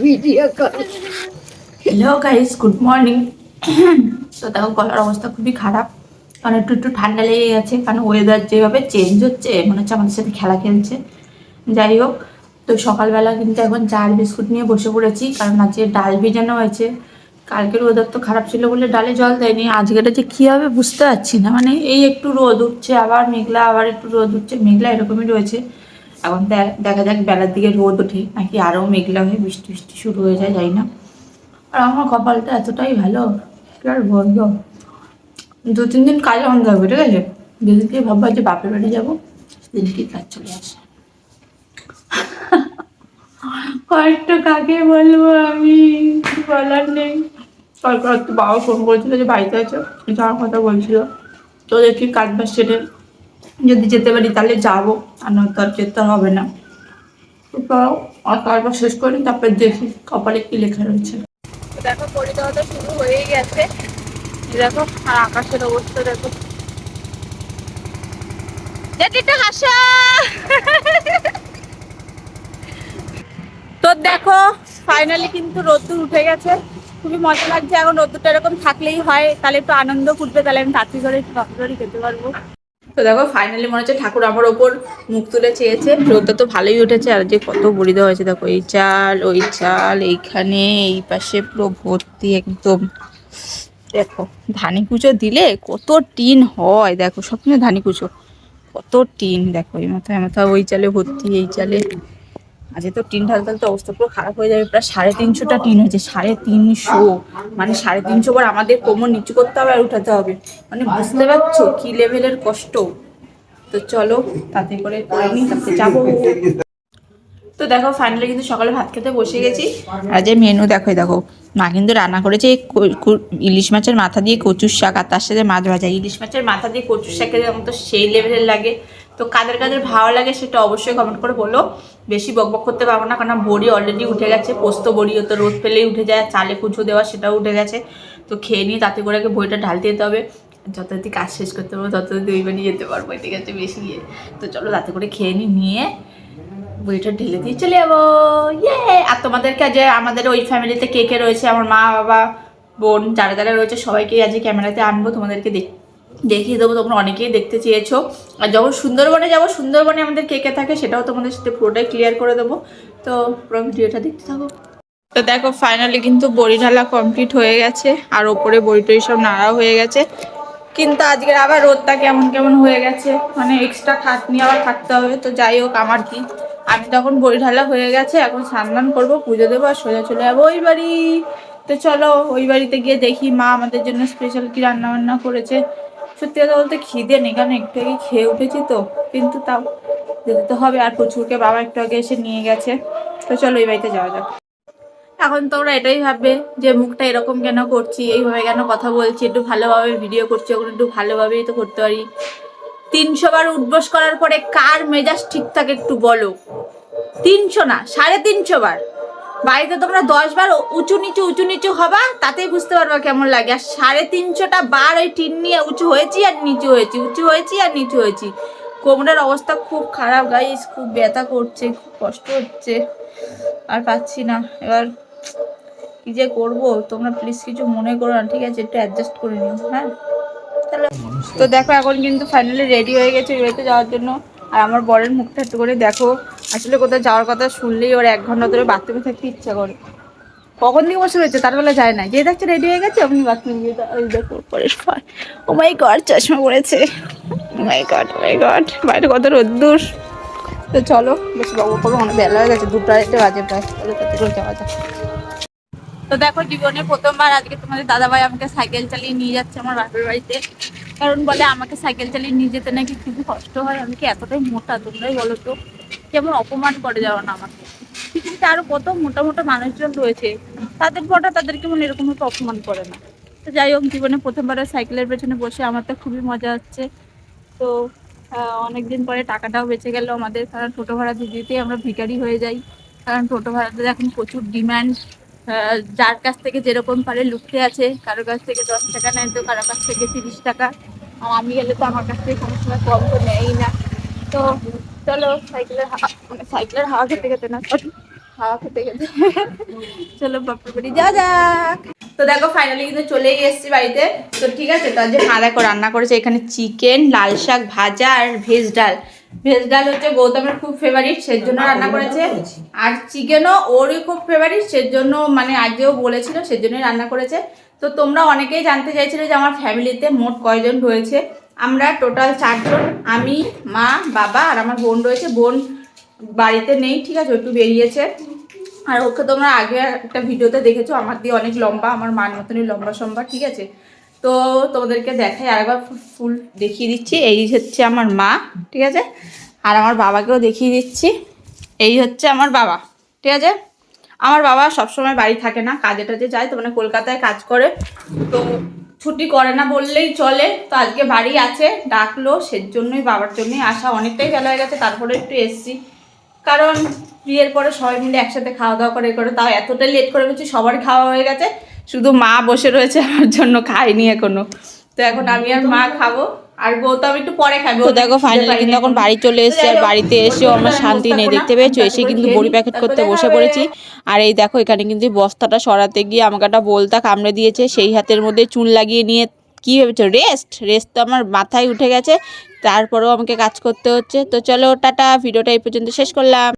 Video call. Hello guys, good morning. তো দেখো গলার অবস্থা খুবই খারাপ, কারণ একটু একটু ঠান্ডা লেগে গেছে, কারণ ওয়েদার যেভাবে চেঞ্জ হচ্ছে মনে হচ্ছে আমাদের সাথে খেলা খেলছে। যাই হোক, তো সকালবেলা কিন্তু এখন চার বিস্কুট নিয়ে বসে পড়েছি, কারণ আজকে ডাল ভিজানো হয়েছে। কালকের ওয়েদার তো খারাপ ছিল বলে ডালে জল দেয়নি, আজকেটা যে কী হবে বুঝতে পারছি না। মানে এই একটু রোদ উঠছে, আবার মেঘলা, আবার একটু রোদ উঠছে, মেঘলা, এরকমই রয়েছে। এখন দেখা যাক বেলার দিকে রোদ ওঠে নাকি আরও মেঘলা হয়ে বৃষ্টি বৃষ্টি শুরু হয়ে যায়, যাই না। আর আমার কপালটা এতটাই ভালো, কি আর বলবো। 2-3 দিন কাজ বন্ধ থাকবে, ঠিক আছে? যেদিনকে ভাববা যে বাপের বাড়ি যাবো, সেদিনকেই কাজ চলে আসে। কয়েকটা কাকে বলবো আমি, কিছু বলার নেই। তারপর তো বাবা ফোন করেছিল যে বাড়িতে আছে, যাওয়ার কথা বলছিল। তো দেখি কাজ বাজ সেরে যদি যেতে পারি তাহলে যাবো, আর নয়তো আর যেতে হবে না। তো তাও আর কাজটা শেষ করি, তারপর দেখি কপালে কি লেখা রয়েছে। দেখো পরিচয়টা শুরু হয়েই গেছে, দেখো। আর আকাশের অবস্থা দেখো, যেটা হাসা। তো দেখো ফাইনালি কিন্তু রোদ্দুর উঠে গেছে, খুবই মজা লাগছে। এখন রোদ্দুরটা এরকম থাকলেই হয়, তাহলে একটু আনন্দ ফুটবে, তাহলে আমি তাড়াতাড়ি করে একটু তাড়াতাড়ি খেতে পারবো। তো দেখো ফাইনালি মনে হচ্ছে ঠাকুর আমার ওপর মুখ তুলে চেয়েছে। রোদটা তো ভালোই উঠেছে, আর যে কত বড়ি দেওয়া হয়েছে দেখো, এই চাল ওই চাল, এইখানে এই পাশে পুরো ভর্তি একদম। দেখো ধানি কুচো দিলে কত টিন হয়, দেখো সবসময় ধানি কুচো, কত টিন দেখো, এই মাথায় মাথা ওই চালে ভর্তি, এই চালে। আজকে তো টিন ঢালতে ঢালতে অবস্থা পুরো খারাপ হয়ে যাবে। প্রায় 350টা টিন হয়েছে, 350, মানে 350 বার আমাদের কোমর নিচু করতে হবে আর উঠাতে হবে। মানে বুঝতে পারছো কি লেভেলের কষ্ট। তো চলো তাতে করে নি, তাতে যাবো। তো দেখো ফাইনালি কিন্তু সকালে ভাত খেতে বসে গেছি। আর যে মেনু দেখো, দেখো মা কিন্তু রান্না করেছে ইলিশ মাছের মাথা দিয়ে কচুর শাক, আর তার সাথে মাছ ভাজা। ইলিশ মাছের মাথা দিয়ে কচুর শাকের তো সেই লেভেলের লাগে। তো কাদের কাদের ভালো লাগে সেটা অবশ্যই কমেন্ট করে বলো। বেশি বকবক করতে পারবো না, কারণ বড়ি অলরেডি উঠে গেছে। পোস্ত বড়িও তো রোদ পেলেই উঠে যায়, চালে কুচো দেওয়া সেটাও উঠে গেছে। তো খেয়ে নিয়ে তাতে করে বইটা ঢালতে যেতে হবে। যত যদি কাজ শেষ করতে পারবো তত যদি ওই বাড়ি যেতে পারবো, ঠিক আছে? বেশি গিয়ে তো চলো তাতে করে খেয়ে নিয়ে বইটা ঢেলে দিয়ে চলে যাবো। ইয়ে! আর তোমাদেরকে আজ আমাদের ওই ফ্যামিলিতে কে কে রয়েছে, আমার মা বাবা বোন যারা যারা রয়েছে সবাইকে আজ ক্যামেরাতে আনবো, তোমাদেরকে দেখিয়ে দেবো। তোমরা অনেকেই দেখতে চেয়েছো। আর যখন সুন্দরবনে যাবো, সুন্দরবনে আমাদের কে কে থাকে সেটাও তোমাদের সাথে পুরোটাই ক্লিয়ার করে দেবো। তো পুরো ভিডিওটা দেখতে থাকো। তো দেখো ফাইনালি কিন্তু বড়ি ঢালা কমপ্লিট হয়ে গেছে, আর ওপরে বড়ি টড়ি সব নাড়াও হয়ে গেছে। কিন্তু আজকের আবার রোদটা কেমন কেমন হয়ে গেছে, মানে এক্সট্রা খাটনি আবার খাটতে হবে। তো যাই হোক, আমার কি, আমি তখন বড়ি ঢালা হয়ে গেছে, এখন স্নান করবো, পুজো দেবো, আর সোজা চলে যাবো ওই বাড়ি। তো চলো ওই বাড়িতে গিয়ে দেখি মা আমাদের জন্য স্পেশাল কি রান্না বান্না করেছে। সত্যি কথা বলতে খিদে নেই, কারণ একটু আগে খেয়ে উঠেছি তো, কিন্তু তাও যেতে তো হবে। আর প্রচুরকে বাবা একটু আগে এসে নিয়ে গেছে। তো চলো ওই বাড়িতে যাওয়া যাক। এখন তোমরা এটাই ভাববে যে মুখটা এরকম কেন করছি, এইভাবে কেন কথা বলছি, একটু ভালোভাবে ভিডিও করছি, ওখানে একটু ভালোভাবেই তো করতে পারি। 300 বার উঠবোস করার পরে কার মেজাজ ঠিক থাকে একটু বলো? 300 না, 350 বার। বাড়িতে তোমরা 10 বার উঁচু নিচু হবা, তাতেই বুঝতে পারবা কেমন লাগে। আর 350টা বার ওই টিন নিয়ে উঁচু হয়েছি আর নিচু হয়েছি, উঁচু হয়েছি আর নিচু হয়েছি। কোমরের অবস্থা খুব খারাপ গাইস, খুব ব্যথা করছে, খুব কষ্ট হচ্ছে, আর পাচ্ছি না। এবার কি যে করবো, তোমরা প্লিজ কিছু মনে করো না, ঠিক আছে? একটু অ্যাডজাস্ট করে নিও, হ্যাঁ? তাহলে তো দেখো এখন কিন্তু ফাইনালি রেডি হয়ে গেছে বেরোতে যাওয়ার জন্য। আর আমার বরের মুখটা একটু করে দেখো, আসলে কোথাও যাওয়ার কথা শুনলেই ওর 1 ঘন্টা ধরে বাথরুমে থাকতে ইচ্ছা করে। কখন থেকে বসে রয়েছে তার বেলা যায় না, যে দেখছে রেডি হয়ে গেছে আপনি বাথরুমে গিয়ে দেখো পরিষ্কার। ও মাই গড, চশমা পড়েছে। ও মাই গড, ও মাই গড, বাইরে কত রোদ্দুর। তো চলো বেশি বাবু করবো, অনেক বেলা হয়ে গেছে, 2টা বাজে প্রায়। চলো তাতে করে যাওয়া যায়। তো দেখো জীবনে প্রথমবার আজকে তোমাদের দাদাভাই আমাকে সাইকেল চালিয়ে নিয়ে যাচ্ছে আমার বাপের বাড়িতে। কারণ বলে আমাকে সাইকেল চালিয়ে নিয়ে যেতে নাকি খুবই কষ্ট হয়। আমি কি এতটাই মোটা, তোমরাই বলো তো? কেমন অপমান করে যাও না আমাকে। পৃথিবীতে আরো কত মোটা মোটা মানুষজন রয়েছে, তাদের পটা তাদেরকে মনে এরকম ভাবে অপমান করে না। তো যাই হোক, জীবনে প্রথমবার সাইকেলের পেছনে বসে আমার তো খুবই মজা হচ্ছে। তো অনেকদিন পরে টাকাটাও বেঁচে গেল আমাদের, কারণ টোটো ভাড়া দিতেই আমরা ভিখারি হয়ে যাই। কারণ টোটো ভাড়াতে এখন প্রচুর ডিম্যান্ড। যার কাছ থেকে যেরকম পারে লুকতে আছে, কারো কাছ থেকে 10 টাকা নেয়, তো কারো কাছ থেকে 30 টাকা। আর আমি গেলে তো আমার কাছ থেকে কোনো সময় কম তো নেয়ই না। তো চলো সাইকেলের হাওয়া খেতে খেতে না হাওয়া খেতে খেতে চলো বাপের বাড়ি যা যাক। তো দেখো ফাইনালি কিন্তু চলেই এসেছি বাড়িতে। তো ঠিক আছে, তো আজ মা দেখো রান্না করেছে এখানে চিকেন, লাল শাক ভাজা আর ভেজ ডাল। ভেজ ডাল হচ্ছে গৌতমের খুব ফেভারিট, সেজন্য রান্না করেছে। আর চিকেনও ওরই খুব ফেভারিট, সেজন্য মানে আজকেও বলেছিল, সেজন্যই রান্না করেছে। তো তোমরা অনেকেই জানতে চাইছিলে যে আমার ফ্যামিলিতে মোট কয়জন রয়েছে। আমরা টোটাল 4 জন, আমি, মা, বাবা আর আমার বোন রয়েছে। বোন বাড়িতে নেই, ঠিক আছে, একটু বেরিয়েছে। আর ওকে তোমরা আগে একটা ভিডিওতে দেখেছো, আমার দিয়ে অনেক লম্বা, আমার মার মতনই লম্বা সম্বা, ঠিক আছে। তো তোমাদেরকে দেখাই আরেকবার ফুল দেখিয়ে দিচ্ছি। এই হচ্ছে আমার মা, ঠিক আছে। আর আমার বাবাকেও দেখিয়ে দিচ্ছি, এই হচ্ছে আমার বাবা, ঠিক আছে। আমার বাবা সবসময় বাড়ি থাকে না, কাজে টাজে যায়, তো মানে কলকাতায় কাজ করে, তো ছুটি করে না বললেই চলে। তো আজকে বাড়ি আছে, ডাকলো, সেজন্যই বাবার জন্যই আসা। অনেকটাই বেলা হয়ে গেছে, তারপরে একটু এসছি, কারণ বিয়ের পরে সবাই মিলে একসাথে খাওয়া দাওয়া করে তাও এতটাই লেট করে গেছি, সবারই খাওয়া হয়ে গেছে, শুধু মা বসে রয়েছে আমার জন্য, খাইনি এখনো। তো এখন আমি আর মা খাবো, আর গৌতম একটু পরে খাবো। তো দেখো ফাইনালি কিন্তু এখন বাড়ি চলে এসেছে, আর বাড়িতে এসেও আমার শান্তি নেই, দেখতে পেয়েছো, এসে কিন্তু বড়ি প্যাকেট করতে বসে পড়েছি। আর এই দেখো এখানে কিন্তু বস্তাটা সরাতে গিয়ে আমাকে একটা বলতা কামড়ে দিয়েছে, সেই হাতের মধ্যে চুন লাগিয়ে নিয়ে কি ভেবেছো রেস্ট তো আমার মাথায় উঠে গেছে, তারপরেও আমাকে কাজ করতে হচ্ছে। তো চলো টাটা, ভিডিওটা এই পর্যন্ত শেষ করলাম।